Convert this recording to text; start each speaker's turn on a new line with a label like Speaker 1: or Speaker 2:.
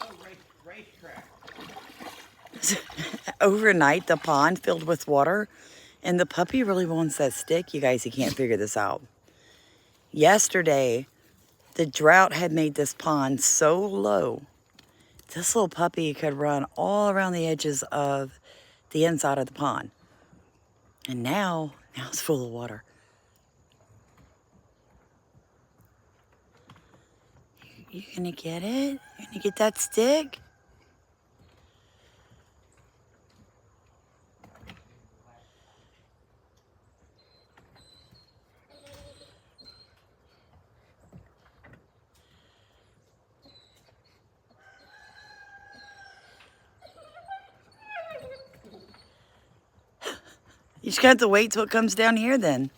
Speaker 1: Oh, racetrack.
Speaker 2: Overnight, the pond filled with water, and the puppy really wants that stick. You guys, he can't figure this out. Yesterday, the drought had made this pond so low, this little puppy could run all around the edges of the inside of the pond. And now it's full of water. You gonna get it? You gonna get that stick? You just got to wait till it comes down here then.